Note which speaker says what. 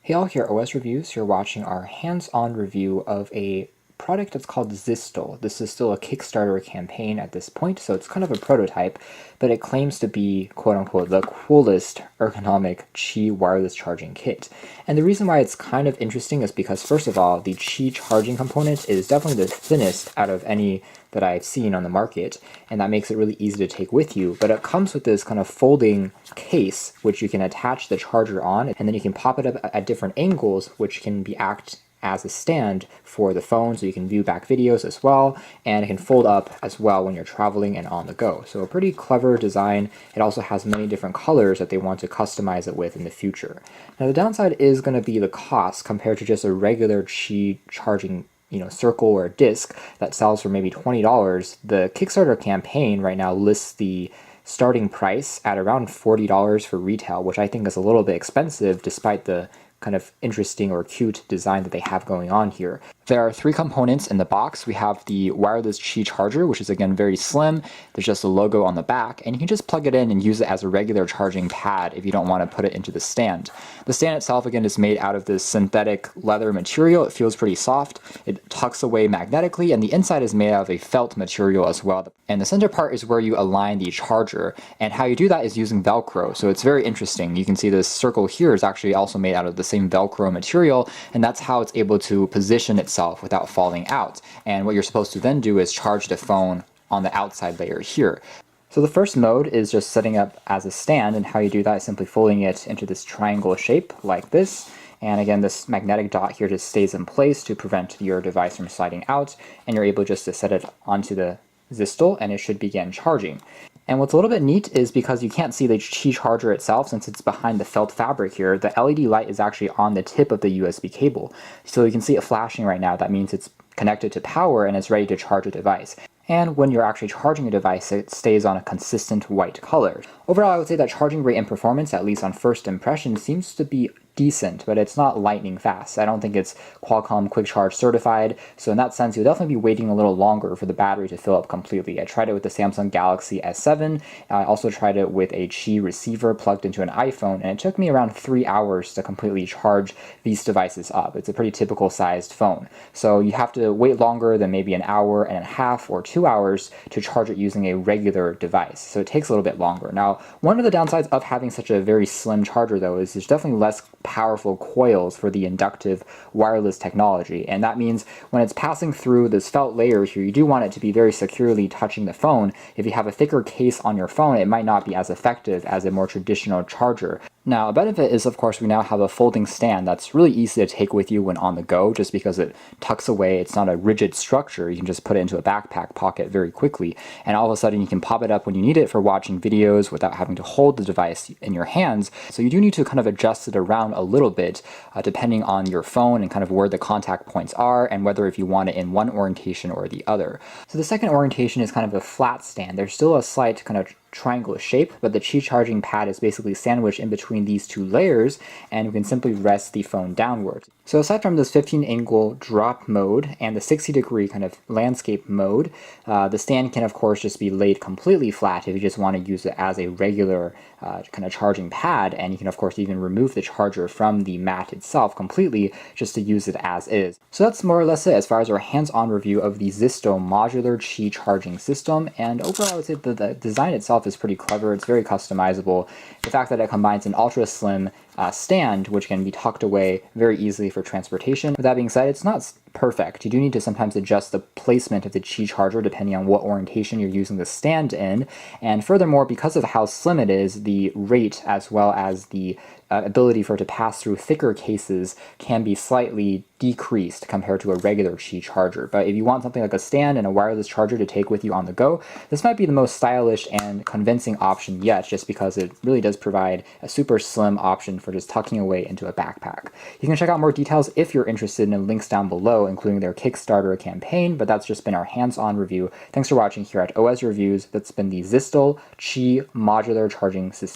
Speaker 1: Hey all, here at OS Reviews. You're watching our hands-on review of a product that's called ZIISTLE. This is still a Kickstarter campaign at this point, so it's kind of a prototype, but it claims to be, quote-unquote, the coolest ergonomic Qi wireless charging kit. And the reason why it's kind of interesting is because, first of all, the Qi charging component is definitely the thinnest out of any that I've seen on the market, and that makes it really easy to take with you. But it comes with this kind of folding case, which you can attach the charger on, and then you can pop it up at different angles, which can act as a stand for the phone, so you can view back videos as well, and it can fold up as well when you're traveling and on the go. So a pretty clever design. It also has many different colors that they want to customize it with in the future. Now the downside is going to be the cost compared to just a regular Qi charging circle or a disc that sells for maybe $20. The Kickstarter campaign right now lists the starting price at around $40 for retail, which I think is a little bit expensive despite the kind of interesting or cute design that they have going on here. There are three components in the box. We have the wireless Qi charger, which is again very slim. There's just a logo on the back, and you can just plug it in and use it as a regular charging pad if you don't want to put it into the stand. The stand itself again is made out of this synthetic leather material. It feels pretty soft. It tucks away magnetically, and the inside is made out of a felt material as well. And the center part is where you align the charger, and how you do that is using Velcro. So it's very interesting. You can see this circle here is actually also made out of the same Velcro material, and that's how it's able to position itself without falling out. And what you're supposed to then do is charge the phone on the outside layer here. So the first mode is just setting up as a stand, and how you do that is simply folding it into this triangle shape like this. And again, this magnetic dot here just stays in place to prevent your device from sliding out, and you're able just to set it onto the ZIISTLE and it should begin charging. And what's a little bit neat is because you can't see the Qi charger itself since it's behind the felt fabric here, the LED light is actually on the tip of the USB cable. So you can see it flashing right now. That means it's connected to power and it's ready to charge a device. And when you're actually charging a device, it stays on a consistent white color. Overall, I would say that charging rate and performance, at least on first impression, seems to be decent, but it's not lightning fast. I don't think it's Qualcomm Quick Charge certified, so in that sense, you'll definitely be waiting a little longer for the battery to fill up completely. I tried it with the Samsung Galaxy S7. I also tried it with a Qi receiver plugged into an iPhone, and it took me around 3 hours to completely charge these devices up. It's a pretty typical sized phone. So you have to wait longer than maybe an hour and a half or 2 hours to charge it using a regular device. So it takes a little bit longer. Now, one of the downsides of having such a very slim charger though is there's definitely less powerful coils for the inductive wireless technology, and that means when it's passing through this felt layer here, you do want it to be very securely touching the phone. If you have a thicker case on your phone, it might not be as effective as a more traditional charger. Now, a benefit is, of course, we now have a folding stand that's really easy to take with you when on the go, just because it tucks away. It's not a rigid structure. You can just put it into a backpack pocket very quickly, and all of a sudden you can pop it up when you need it for watching videos without having to hold the device in your hands. So you do need to kind of adjust it around a little bit, depending on your phone and kind of where the contact points are, and whether if you want it in one orientation or the other. So the second orientation is kind of a flat stand. There's still a slight kind of triangle shape, but the Qi charging pad is basically sandwiched in between these two layers, and you can simply rest the phone downwards. So aside from this 15-angle drop mode and the 60-degree kind of landscape mode, the stand can of course just be laid completely flat if you just want to use it as a regular kind of charging pad, and you can of course even remove the charger from the mat itself completely just to use it as is. So that's more or less it as far as our hands-on review of the ZIISTLE Modular Qi charging system, and overall I would say that the design itself is pretty clever. It's very customizable. The fact that it combines an ultra slim stand, which can be tucked away very easily for transportation. With that being said, it's not perfect. You do need to sometimes adjust the placement of the Qi charger depending on what orientation you're using the stand in. And furthermore, because of how slim it is, the rate as well as the ability for it to pass through thicker cases can be slightly decreased compared to a regular Qi charger. But if you want something like a stand and a wireless charger to take with you on the go, this might be the most stylish and convincing option yet, just because it really does provide a super slim option for just tucking away into a backpack. You can check out more details if you're interested in the links down below, including their Kickstarter campaign, but that's just been our hands-on review. Thanks for watching here at OS Reviews. That's been the ZIISTLE Qi Modular Charging System.